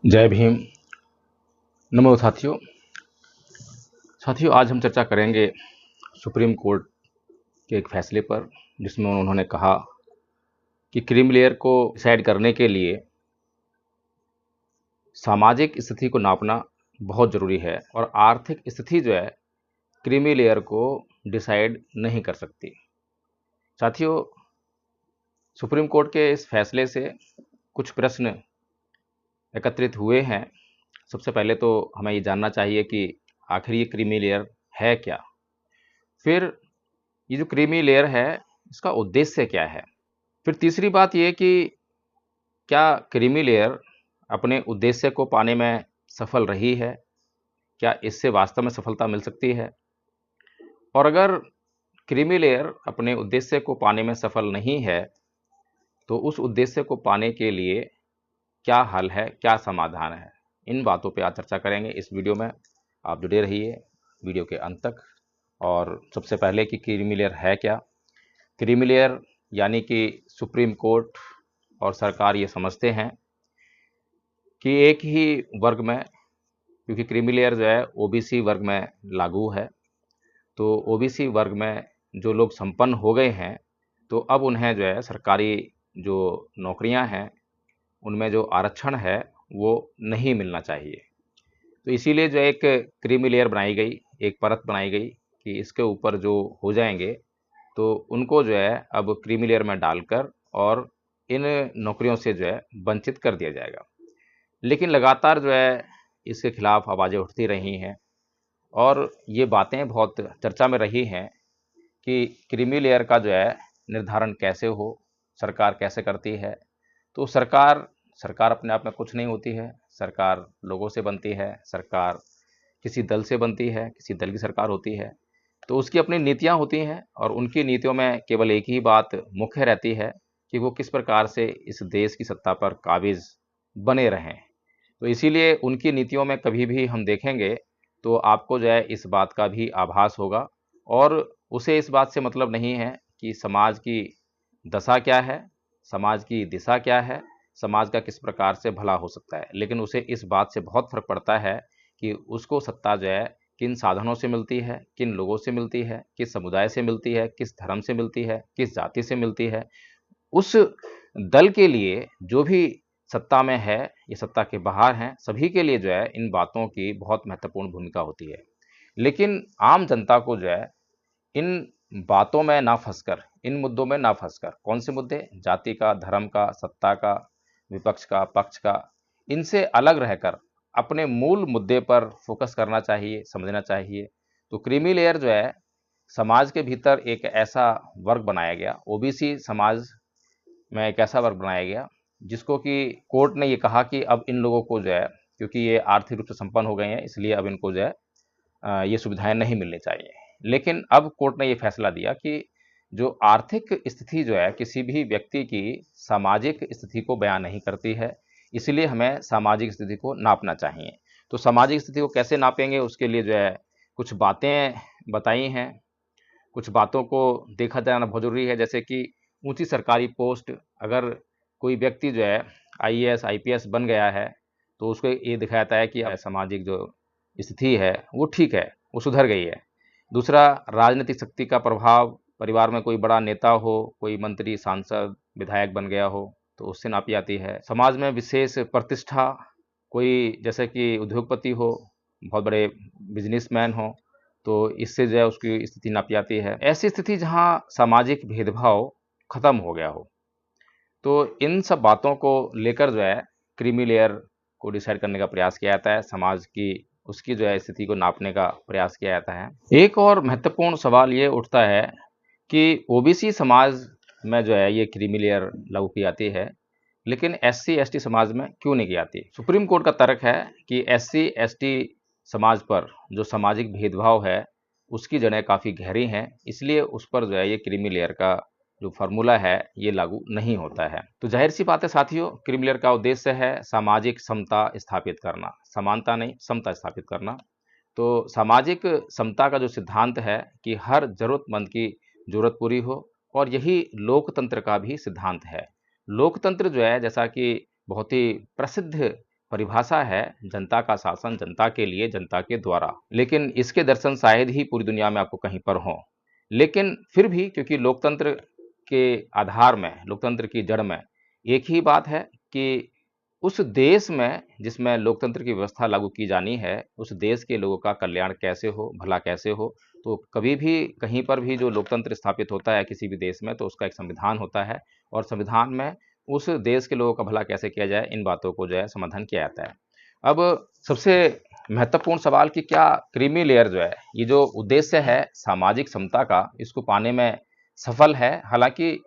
जय भीम। नमो साथियों। आज हम चर्चा करेंगे सुप्रीम कोर्ट के एक फैसले पर, जिसमें उन्होंने कहा कि क्रीमी लेयर को डिसाइड करने के लिए सामाजिक स्थिति को नापना बहुत ज़रूरी है और आर्थिक स्थिति जो है क्रीमी लेयर को डिसाइड नहीं कर सकती। साथियों, सुप्रीम कोर्ट के इस फैसले से कुछ प्रश्न एकत्रित हुए हैं। सबसे पहले तो हमें ये जानना चाहिए कि आखिर ये क्रीमी लेयर है क्या। फिर ये जो क्रीमी लेयर है इसका उद्देश्य क्या है। फिर तीसरी बात ये कि क्या क्रीमी लेयर अपने उद्देश्य को पाने में सफल रही है, क्या इससे वास्तव में सफलता मिल सकती है। और अगर क्रीमी लेयर अपने उद्देश्य को पाने में सफल नहीं है तो उस उद्देश्य को पाने के लिए क्या हल है, क्या समाधान है। इन बातों पे आज चर्चा करेंगे इस वीडियो में। आप जुड़े रहिए वीडियो के अंत तक। और सबसे पहले कि क्रीमी लेयर है क्या। क्रीमी लेयर यानी कि सुप्रीम कोर्ट और सरकार ये समझते हैं कि एक ही वर्ग में, क्योंकि क्रीमी लेयर जो है ओबीसी वर्ग में लागू है, तो ओबीसी वर्ग में जो लोग संपन्न हो गए हैं तो अब उन्हें जो है सरकारी जो नौकरियां हैं उनमें जो आरक्षण है वो नहीं मिलना चाहिए। तो इसीलिए जो एक क्रीमी लेयर बनाई गई, एक परत बनाई गई कि इसके ऊपर जो हो जाएंगे तो उनको जो है अब क्रीमी लेयर में डालकर और इन नौकरियों से जो है वंचित कर दिया जाएगा। लेकिन लगातार जो है इसके खिलाफ आवाज़ें उठती रही हैं और ये बातें बहुत चर्चा में रही हैं कि क्रीमी लेयर का जो है निर्धारण कैसे हो, सरकार कैसे करती है। तो सरकार अपने आप में कुछ नहीं होती है। सरकार लोगों से बनती है, सरकार किसी दल से बनती है, किसी दल की सरकार होती है तो उसकी अपनी नीतियां होती हैं और उनकी नीतियों में केवल एक ही बात मुख्य रहती है कि वो किस प्रकार से इस देश की सत्ता पर काबिज बने रहें। तो इसीलिए उनकी नीतियों में कभी भी हम देखेंगे तो आपको जो है इस बात का भी आभास होगा और उसे इस बात से मतलब नहीं है कि समाज की दशा क्या है, समाज की दिशा क्या है, समाज का किस प्रकार से भला हो सकता है। लेकिन उसे इस बात से बहुत फर्क पड़ता है कि उसको सत्ता जो है किन साधनों से मिलती है, किन लोगों से मिलती है, किस समुदाय से मिलती है, किस धर्म से मिलती है, किस जाति से मिलती है। उस दल के लिए जो भी सत्ता में है या सत्ता के बाहर हैं, सभी के लिए जो है इन बातों की बहुत महत्वपूर्ण भूमिका होती है। लेकिन आम जनता को जो है इन बातों में ना फंसकर, इन मुद्दों में ना फंसकर, कौन से मुद्दे, जाति का, धर्म का, सत्ता का, विपक्ष का, पक्ष का, इनसे अलग रहकर अपने मूल मुद्दे पर फोकस करना चाहिए, समझना चाहिए। तो क्रीमी लेयर जो है समाज के भीतर एक ऐसा वर्ग बनाया गया, ओबीसी समाज में एक ऐसा वर्ग बनाया गया जिसको कि कोर्ट ने ये कहा कि अब इन लोगों को जो है, क्योंकि ये आर्थिक रूप से संपन्न हो गए हैं, इसलिए अब इनको जो है ये सुविधाएं नहीं मिलनी चाहिए। लेकिन अब कोर्ट ने ये फैसला दिया कि जो आर्थिक स्थिति जो है किसी भी व्यक्ति की सामाजिक स्थिति को बयान नहीं करती है, इसलिए हमें सामाजिक स्थिति को नापना चाहिए। तो सामाजिक स्थिति को कैसे नापेंगे उसके लिए जो है कुछ बातें बताई हैं, कुछ बातों को देखा जाना बहुत ज़रूरी है। जैसे कि ऊंची सरकारी पोस्ट, अगर कोई व्यक्ति जो है आईएएस आईपीएस बन गया है तो उसको ये दिखाया जाता है कि सामाजिक जो स्थिति है वो ठीक है, वो सुधर गई है। दूसरा, राजनीतिक शक्ति का प्रभाव, परिवार में कोई बड़ा नेता हो, कोई मंत्री, सांसद, विधायक बन गया हो तो उससे नापी जाती है। समाज में विशेष प्रतिष्ठा, कोई जैसे कि उद्योगपति हो, बहुत बड़े बिजनेसमैन हो, तो इससे जो है उसकी स्थिति नापी जाती है। ऐसी स्थिति जहाँ सामाजिक भेदभाव खत्म हो गया हो। तो इन सब बातों को लेकर जो है क्रीमी लेयर को डिसाइड करने का प्रयास किया जाता है, समाज की उसकी जो है स्थिति को नापने का प्रयास किया जाता है। एक और महत्वपूर्ण सवाल ये उठता है कि ओबीसी समाज में जो है ये क्रीमी लेयर लागू की जाती है, लेकिन एससी एसटी समाज में क्यों नहीं की जाती। सुप्रीम कोर्ट का तर्क है कि एससी एसटी समाज पर जो सामाजिक भेदभाव है उसकी जड़ें काफ़ी गहरी हैं, इसलिए उस पर जो है ये क्रीमी लेयर का जो फार्मूला है ये लागू नहीं होता है। तो जाहिर सी बात है साथियों, क्रीमी लेयर का उद्देश्य है सामाजिक समता स्थापित करना, समानता नहीं, समता स्थापित करना। तो सामाजिक समता का जो सिद्धांत है कि हर ज़रूरतमंद की ज़रूरत पूरी हो, और यही लोकतंत्र का भी सिद्धांत है। लोकतंत्र जो है, जैसा कि बहुत ही प्रसिद्ध परिभाषा है जनता का शासन, जनता के लिए, जनता के द्वारा। लेकिन इसके दर्शन शायद ही पूरी दुनिया में आपको कहीं पर हों। लेकिन फिर भी क्योंकि लोकतंत्र के आधार में, लोकतंत्र की जड़ में एक ही बात है कि उस देश में जिसमें लोकतंत्र की व्यवस्था लागू की जानी है, उस देश के लोगों का कल्याण कैसे हो, भला कैसे हो। तो कभी भी कहीं पर भी जो लोकतंत्र स्थापित होता है किसी भी देश में, तो उसका एक संविधान होता है और संविधान में उस देश के लोगों का भला कैसे किया जाए, इन बातों को जो है समाधान किया जाता है। अब सबसे महत्वपूर्ण सवाल कि क्या क्रीमी लेयर जो है, ये जो उद्देश्य है सामाजिक समता का, इसको पाने में सफल है? हालांकि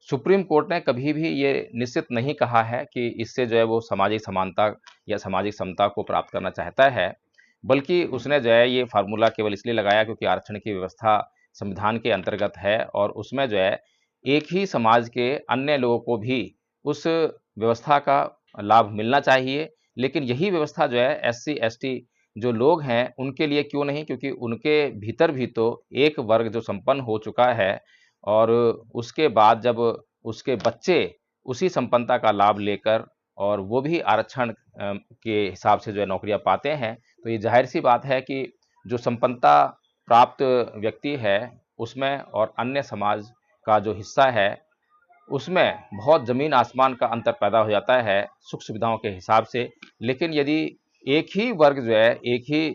सुप्रीम कोर्ट ने कभी भी ये निश्चित नहीं कहा है कि इससे जो है वो सामाजिक समानता या सामाजिक समता को प्राप्त करना चाहता है, बल्कि उसने जो है ये फार्मूला केवल इसलिए लगाया क्योंकि आरक्षण की व्यवस्था संविधान के अंतर्गत है और उसमें जो है एक ही समाज के अन्य लोगों को भी उस व्यवस्था का लाभ मिलना चाहिए। लेकिन यही व्यवस्था जो है एससी एसटी जो लोग हैं उनके लिए क्यों नहीं, क्योंकि उनके भीतर भी तो एक वर्ग जो संपन्न हो चुका है और उसके बाद जब उसके बच्चे उसी संपन्नता का लाभ लेकर और वो भी आरक्षण के हिसाब से जो है नौकरियां पाते हैं, तो ये जाहिर सी बात है कि जो संपन्नता प्राप्त व्यक्ति है उसमें और अन्य समाज का जो हिस्सा है उसमें बहुत ज़मीन आसमान का अंतर पैदा हो जाता है सुख सुविधाओं के हिसाब से। लेकिन यदि एक ही वर्ग जो है, एक ही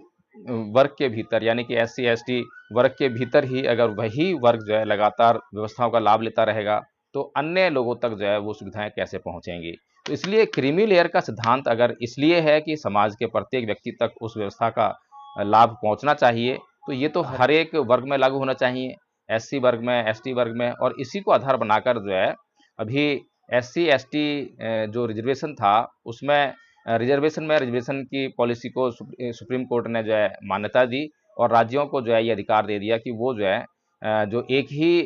वर्ग के भीतर यानी कि एससी एसटी वर्ग के भीतर ही अगर वही वर्ग जो है लगातार व्यवस्थाओं का लाभ लेता रहेगा, तो अन्य लोगों तक जो है वो सुविधाएं कैसे पहुंचेंगी। तो इसलिए क्रीमी लेयर का सिद्धांत अगर इसलिए है कि समाज के प्रत्येक व्यक्ति तक उस व्यवस्था का लाभ पहुंचना चाहिए, तो ये तो हर एक वर्ग में लागू होना चाहिए, एससी वर्ग में, एसटी वर्ग में। और इसी को आधार बनाकर जो है अभी एससी एसटी जो रिजर्वेशन था उसमें रिजर्वेशन की पॉलिसी को सुप्रीम कोर्ट ने जो है मान्यता दी और राज्यों को जो है ये अधिकार दे दिया कि वो जो है जो एक ही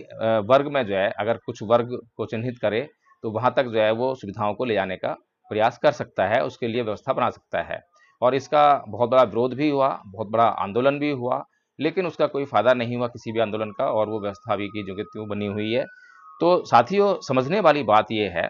वर्ग में जो है अगर कुछ वर्ग को चिन्हित करे तो वहां तक जो है वो सुविधाओं को ले जाने का प्रयास कर सकता है, उसके लिए व्यवस्था बना सकता है। और इसका बहुत बड़ा विरोध भी हुआ, बहुत बड़ा आंदोलन भी हुआ, लेकिन उसका कोई फायदा नहीं हुआ किसी भी आंदोलन का और वो व्यवस्था अभी की जो कि त्यों बनी हुई है। तो साथियों, समझने वाली बात ये है,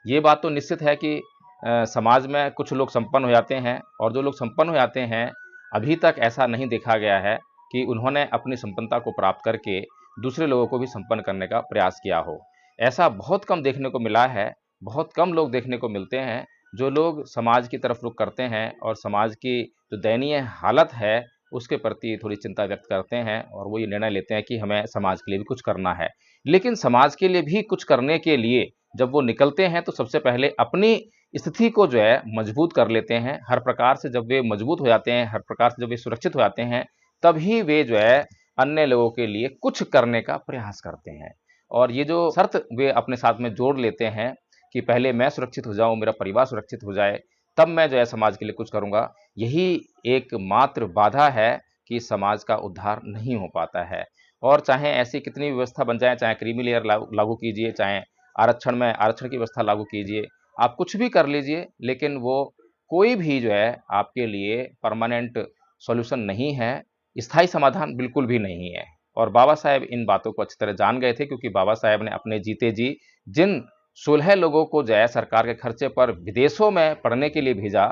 ये बात तो निश्चित है कि समाज में कुछ लोग संपन्न हो जाते हैं और जो लोग संपन्न हो जाते हैं अभी तक ऐसा नहीं देखा गया है कि उन्होंने अपनी संपन्नता को प्राप्त करके दूसरे लोगों को भी संपन्न करने का प्रयास किया हो। ऐसा बहुत कम देखने को मिला है, बहुत कम लोग देखने को मिलते हैं जो लोग समाज की तरफ रुख करते हैं और समाज की जो दयनीय हालत है उसके प्रति थोड़ी चिंता व्यक्त करते हैं और वो ये निर्णय लेते हैं कि हमें समाज के लिए भी कुछ करना है। लेकिन समाज के लिए भी कुछ करने के लिए जब वो निकलते हैं तो सबसे पहले अपनी स्थिति को जो है मजबूत कर लेते हैं। हर प्रकार से जब वे मजबूत हो जाते हैं, हर प्रकार से जब वे सुरक्षित हो जाते हैं, तभी वे जो है अन्य लोगों के लिए कुछ करने का प्रयास करते हैं। और ये जो शर्त वे अपने साथ में जोड़ लेते हैं कि पहले मैं सुरक्षित हो जाऊं, मेरा परिवार सुरक्षित हो जाए, तब मैं जो है समाज के लिए कुछ करूंगा, यही एकमात्र बाधा है कि समाज का उद्धार नहीं हो पाता है। और चाहे ऐसी कितनी व्यवस्था बन जाए, चाहे क्रीमी लेयर लागू कीजिए, चाहे आरक्षण की व्यवस्था लागू कीजिए, आप कुछ भी कर लीजिए, लेकिन वो कोई भी जो है आपके लिए परमानेंट सॉल्यूशन नहीं है, स्थायी समाधान बिल्कुल भी नहीं है। और बाबा साहेब इन बातों को अच्छी तरह जान गए थे क्योंकि बाबा साहेब ने अपने जीते जी जिन 16 लोगों को जो है सरकार के खर्चे पर विदेशों में पढ़ने के लिए भेजा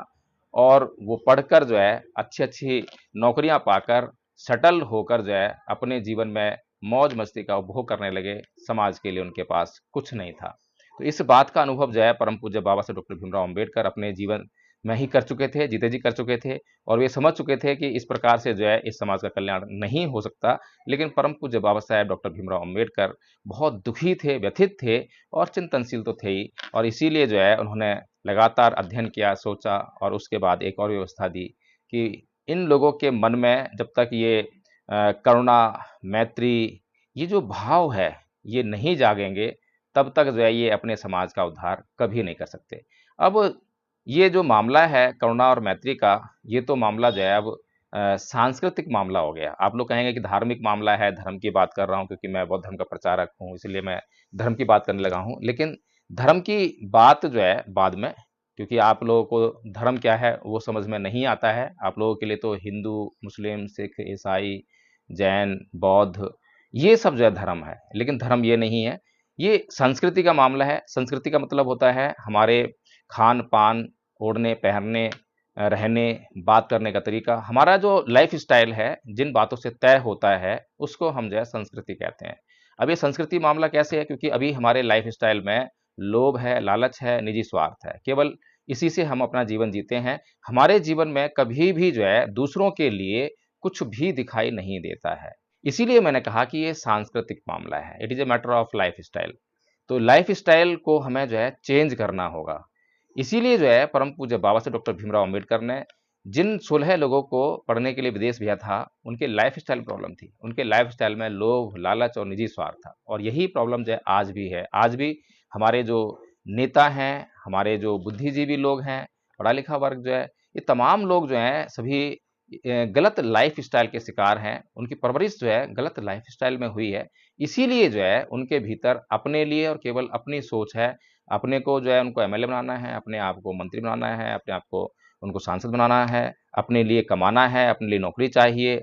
और वो पढ़कर जो है अच्छी-अच्छी नौकरियां पाकर सेटल होकर जो है अपने जीवन में मौज मस्ती का उपभोग करने लगे, समाज के लिए उनके पास कुछ नहीं था। तो इस बात का अनुभव जो है परम पूज्य बाबा साहब डॉक्टर भीमराव अंबेडकर अपने जीवन में ही कर चुके थे, जीते जी कर चुके थे और वे समझ चुके थे कि इस प्रकार से जो है इस समाज का कल्याण नहीं हो सकता। लेकिन परम पूज्य बाबा साहेब डॉक्टर भीमराव अंबेडकर बहुत दुखी थे, व्यथित थे और चिंतनशील तो थे ही और इसीलिए जो है उन्होंने लगातार अध्ययन किया, सोचा और उसके बाद एक और व्यवस्था दी कि इन लोगों के मन में जब तक ये करुणा, मैत्री, ये जो भाव है, ये नहीं जागेंगे, तब तक जो है ये अपने समाज का उद्धार कभी नहीं कर सकते। अब ये जो मामला है करुणा और मैत्री का, ये तो मामला जो है अब सांस्कृतिक मामला हो गया। आप लोग कहेंगे कि धार्मिक मामला है, धर्म की बात कर रहा हूँ क्योंकि मैं बौद्ध धर्म का प्रचारक हूँ, इसलिए मैं धर्म की बात करने लगा हूँ। लेकिन धर्म की बात जो है बाद में, क्योंकि आप लोगों को धर्म क्या है वो समझ में नहीं आता है। आप लोगों के लिए तो हिंदू, मुस्लिम, सिख, ईसाई, जैन, बौद्ध ये सब जो है धर्म है, लेकिन धर्म ये नहीं है। ये संस्कृति का मामला है। संस्कृति का मतलब होता है हमारे खान-पान, ओढ़ने, पहनने, रहने, बात करने का तरीका, हमारा जो लाइफ स्टाइल है, जिन बातों से तय होता है, उसको हम जो है संस्कृति कहते हैं। अब ये संस्कृति मामला कैसे है? क्योंकि अभी हमारे लाइफ स्टाइल में लोभ है, लालच है, निजी स्वार्थ है। केवल इसी से हम अपना जीवन जीते हैं। हमारे जीवन में कभी भी जो है दूसरों के लिए कुछ भी दिखाई नहीं देता है। इसीलिए मैंने कहा कि ये सांस्कृतिक मामला है। It is a matter of life style. तो लाइफ स्टाइल को हमें जो है चेंज करना होगा। इसीलिए जो है परम पूज्य बाबा साहब डॉक्टर भीमराव अम्बेडकर ने जिन 16 लोगों को पढ़ने के लिए विदेश भेजा था, उनके लाइफ स्टाइल प्रॉब्लम थी। उनके लाइफ स्टाइल में लोभ, लालच और निजी स्वार्थ था और यही प्रॉब्लम जो है आज भी है। आज भी हमारे जो नेता हैं, हमारे जो बुद्धिजीवी लोग हैं, पढ़ा लिखा वर्ग जो है, ये तमाम लोग जो हैं सभी गलत लाइफ स्टाइल के शिकार हैं। उनकी परवरिश जो है गलत लाइफ स्टाइल में हुई है। इसीलिए जो है उनके भीतर अपने लिए और केवल अपनी सोच है। अपने को जो है उनको एमएलए बनाना है, अपने आप को मंत्री बनाना है, अपने आप को उनको सांसद बनाना है, अपने लिए कमाना है, अपने लिए नौकरी चाहिए,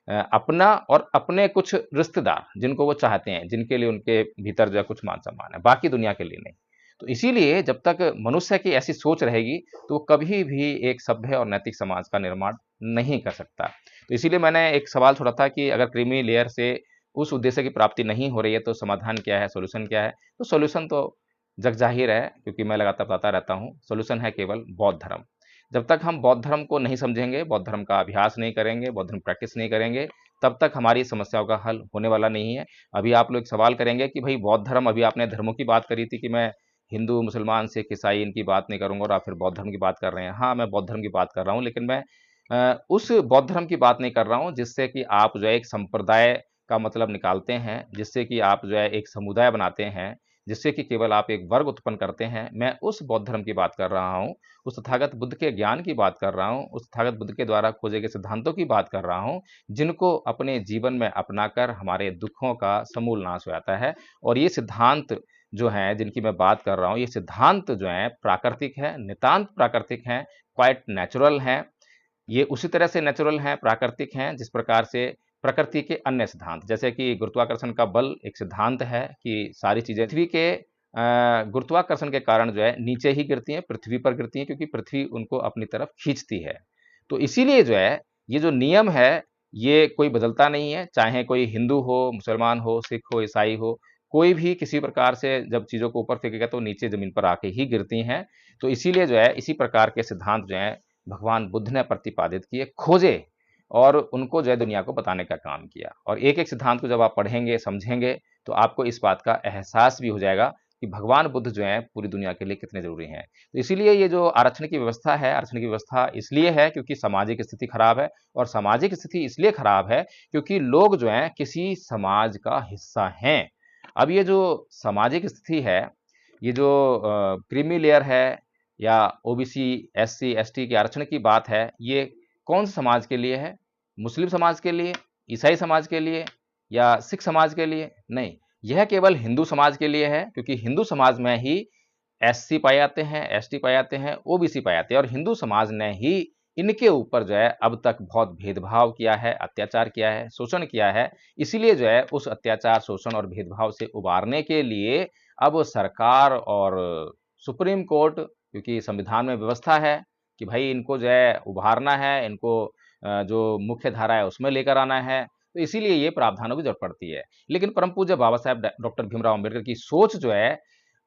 अपना और अपने कुछ रिश्तेदार जिनको वो चाहते हैं, जिनके लिए उनके भीतर जो है कुछ मान-सम्मान है, बाकी दुनिया के लिए नहीं। तो इसीलिए जब तक मनुष्य की ऐसी सोच रहेगी, तो वो कभी भी एक सभ्य और नैतिक समाज का निर्माण नहीं कर सकता। तो इसीलिए मैंने एक सवाल छोड़ा था कि अगर क्रीमी लेयर से उस उद्देश्य की प्राप्ति नहीं हो रही है, तो समाधान क्या है, सॉल्यूशन क्या है? तो सॉल्यूशन तो जगजाहिर है, क्योंकि मैं लगातार बताता रहता हूँ, सॉल्यूशन है केवल बौद्ध धर्म। जब तक हम बौद्ध धर्म को नहीं समझेंगे, बौद्ध धर्म का अभ्यास नहीं करेंगे, बौद्ध धर्म प्रैक्टिस नहीं करेंगे, तब तक हमारी समस्याओं का हल होने वाला नहीं है। अभी आप लोग सवाल करेंगे कि भई बौद्ध धर्म, अभी आपने धर्मों की बात करी थी कि मैं हिंदू, मुसलमान, सिख, ईसाई इनकी बात नहीं करूँगा और आप फिर बौद्ध धर्म की बात कर रहे हैं। हाँ, मैं बौद्ध धर्म की बात कर रहा हूँ, लेकिन मैं उस बौद्ध धर्म की बात नहीं कर रहा हूँ, जिससे कि आप जो है एक संप्रदाय का मतलब निकालते हैं, जिससे कि आप जो है एक समुदाय बनाते हैं, जिससे कि केवल आप एक वर्ग उत्पन्न करते हैं। मैं उस बौद्ध धर्म की बात कर रहा हूँ, उस तथागत बुद्ध के ज्ञान की बात कर रहा हूँ, उस तथागत बुद्ध के द्वारा खोजे गए सिद्धांतों की बात कर रहा हूँ, जिनको अपने जीवन में अपनाकर हमारे दुखों का समूल नाश हो जाता है। और ये सिद्धांत जो हैं, जिनकी मैं बात कर रहा हूँ, ये सिद्धांत जो हैं प्राकृतिक हैं, नितांत प्राकृतिक हैं, क्वाइट नेचुरल हैं। ये उसी तरह से नेचुरल हैं, प्राकृतिक हैं, जिस प्रकार से प्रकृति के अन्य सिद्धांत, जैसे कि गुरुत्वाकर्षण का बल एक सिद्धांत है कि सारी चीज़ें पृथ्वी के गुरुत्वाकर्षण के कारण जो है नीचे ही गिरती हैं, पृथ्वी पर गिरती हैं, क्योंकि पृथ्वी उनको अपनी तरफ खींचती है। तो इसीलिए जो है, ये जो नियम है, ये कोई बदलता नहीं है, चाहे कोई हिंदू हो, मुसलमान हो, सिख हो, ईसाई हो, कोई भी किसी प्रकार से जब चीज़ों को ऊपर फेंकेगा तो नीचे ज़मीन पर आके ही गिरती हैं। तो इसीलिए जो है, इसी प्रकार के सिद्धांत जो हैं, भगवान बुद्ध ने प्रतिपादित किए, खोजे और उनको जो है दुनिया को बताने का काम किया। और एक-एक सिद्धांत को जब आप पढ़ेंगे, समझेंगे, तो आपको इस बात का एहसास भी हो जाएगा कि भगवान बुद्ध जो हैं पूरी दुनिया के लिए कितने ज़रूरी हैं। तो इसीलिए ये जो आरक्षण की व्यवस्था है, आरक्षण की व्यवस्था इसलिए है क्योंकि सामाजिक स्थिति खराब है और सामाजिक स्थिति इसलिए खराब है क्योंकि लोग जो हैं किसी समाज का हिस्सा हैं। अब ये जो सामाजिक स्थिति है, ये जो क्रीमी लेयर है या ओबीसी, एससी, एसटी के आरक्षण की बात है, ये कौन से समाज के लिए है? मुस्लिम समाज के लिए, ईसाई समाज के लिए या सिख समाज के लिए? नहीं, यह केवल हिंदू समाज के लिए है, क्योंकि हिंदू समाज में ही एससी पाए जाते हैं, एसटी पाए जाते हैं, ओबीसी पाए जाते हैं और हिंदू समाज ने ही इनके ऊपर जो है अब तक बहुत भेदभाव किया है, अत्याचार किया है, शोषण किया है। इसीलिए जो है उस अत्याचार, शोषण और भेदभाव से उबारने के लिए अब सरकार और सुप्रीम कोर्ट, क्योंकि संविधान में व्यवस्था है कि भाई इनको जो है उभारना है, इनको जो मुख्य धारा है उसमें लेकर आना है, तो इसीलिए ये प्रावधानों की ज़रूरत पड़ती है। लेकिन परम पूज्य बाबा साहेब डॉक्टर भीमराव अम्बेडकर की सोच जो है,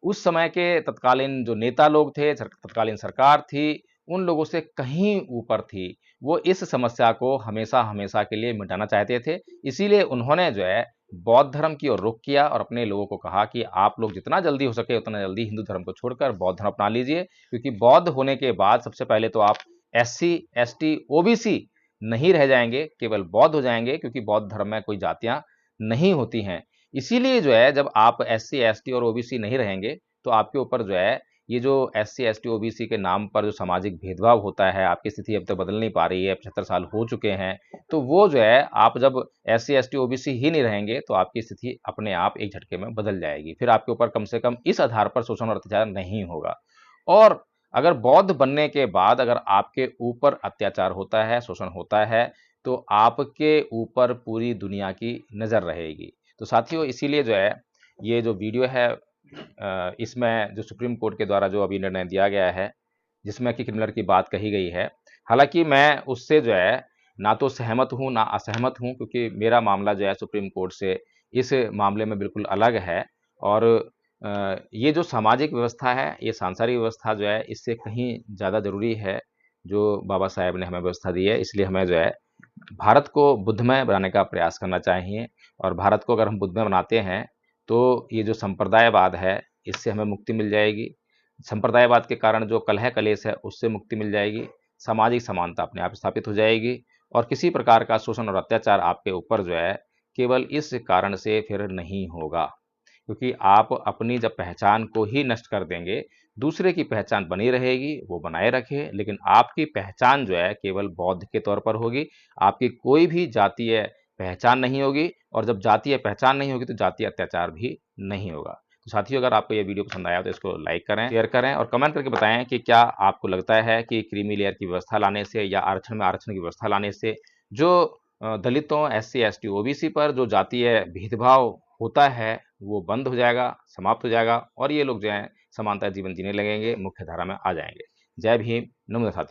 उस समय के तत्कालीन जो नेता लोग थे, तत्कालीन सरकार थी, उन लोगों से कहीं ऊपर थी। वो इस समस्या को हमेशा-हमेशा के लिए मिटाना चाहते थे। इसीलिए उन्होंने जो है बौद्ध धर्म की ओर रुख किया और अपने लोगों को कहा कि आप लोग जितना जल्दी हो सके उतना जल्दी हिंदू धर्म को छोड़कर बौद्ध धर्म अपना लीजिए, क्योंकि बौद्ध होने के बाद सबसे पहले तो आप एससी, एसटी, ओबीसी नहीं रह जाएँगे, केवल बौद्ध हो जाएँगे, क्योंकि बौद्ध धर्म में कोई जातियाँ नहीं होती हैं। इसीलिए जो है जब आप एससी, एसटी और ओबीसी नहीं रहेंगे, तो आपके ऊपर जो है ये जो एससी, एसटी, ओबीसी के नाम पर जो सामाजिक भेदभाव होता है, आपकी स्थिति अब तक बदल नहीं पा रही है, 75 साल हो चुके हैं, तो वो जो है आप जब एससी, एसटी, ओबीसी ही नहीं रहेंगे, तो आपकी स्थिति अपने आप एक झटके में बदल जाएगी। फिर आपके ऊपर कम से कम इस आधार पर शोषण और अत्याचार नहीं होगा। और अगर बौद्ध बनने के बाद अगर आपके ऊपर अत्याचार होता है, शोषण होता है, तो आपके ऊपर पूरी दुनिया की नज़र रहेगी। तो साथियों, इसीलिए जो है ये जो वीडियो है, इसमें जो सुप्रीम कोर्ट के द्वारा जो अभी निर्णय दिया गया है, जिसमें कि क्रिमिनल की बात कही गई है। हालाँकि मैं उससे जो है ना तो सहमत हूँ, ना असहमत हूँ, क्योंकि मेरा मामला जो है सुप्रीम कोर्ट से इस मामले में बिल्कुल अलग है। और ये जो सामाजिक व्यवस्था है, ये सांसारिक व्यवस्था जो है, इससे कहीं ज़्यादा ज़रूरी है, जो बाबा साहेब ने हमें व्यवस्था दी है। इसलिए हमें जो है भारत को बुद्धमय बनाने का प्रयास करना चाहिए, और भारत को अगर हम बुद्धमय बनाते हैं, तो ये जो संप्रदायवाद है, इससे हमें मुक्ति मिल जाएगी। संप्रदायवाद के कारण जो कलह कलेश है, उससे मुक्ति मिल जाएगी। सामाजिक समानता अपने आप स्थापित हो जाएगी, और किसी प्रकार का शोषण और अत्याचार आपके ऊपर जो है, केवल इस कारण से फिर नहीं होगा। क्योंकि आप अपनी जब पहचान को ही नष्ट कर देंगे, दूसरे की पहचान बनी रहेगी, वो बनाए रखे, लेकिन आपकी पहचान जो है केवल बौद्ध के तौर पर होगी। आपकी कोई भी जातीय पहचान नहीं होगी, और जब जातीय पहचान नहीं होगी तो जातीय अत्याचार भी नहीं होगा। तो साथियों, अगर आपको ये वीडियो पसंद आया तो इसको लाइक करें, शेयर करें, और कमेंट करके बताएं कि क्या आपको लगता है कि क्रीमी लेयर की व्यवस्था लाने से या आरक्षण में आरक्षण की व्यवस्था लाने से जो दलितों, एससी, एसटी, ओबीसी पर जो जातीय भेदभाव होता है, वो बंद हो जाएगा, समाप्त हो जाएगा, और ये लोग जो हैं समानता जीवन जीने लगेंगे, मुख्य धारा में आ जाएंगे। जय भीम, नमस्ते साथियों।